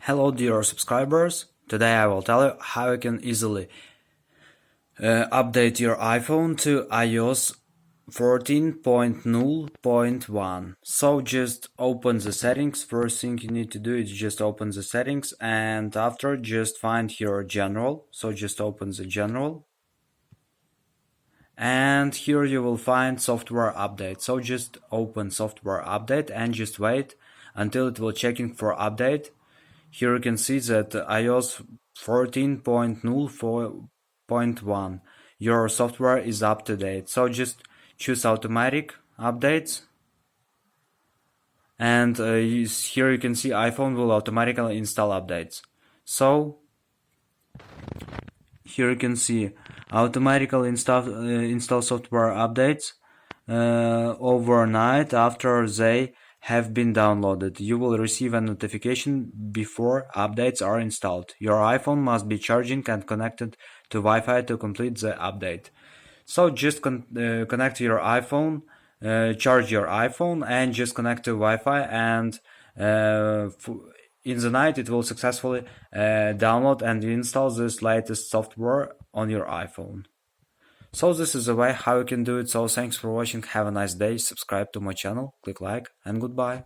Hello dear subscribers, today I will tell you how you can easily update your iPhone to iOS 14.0.1. So just open the settings. First thing you need to do is just open the settings, and after just find your general. So just open the general, and here you will find software update. So just open software update and just wait until it will checking for update. Here you can see that iOS 14.0.1, your software is up to date. So just choose automatic updates, and here you can see iPhone will automatically install updates. So here you can see automatically install software updates overnight after they have been downloaded. You will receive a notification before updates are installed. Your iPhone must be charging and connected to Wi-Fi to complete the update. So just connect your iPhone, charge your iPhone, and just connect to Wi-Fi, and in the night it will successfully download and install this latest software on your iPhone. So this is the way how you can do it. So thanks for watching, have a nice day, subscribe to my channel, click like, and goodbye.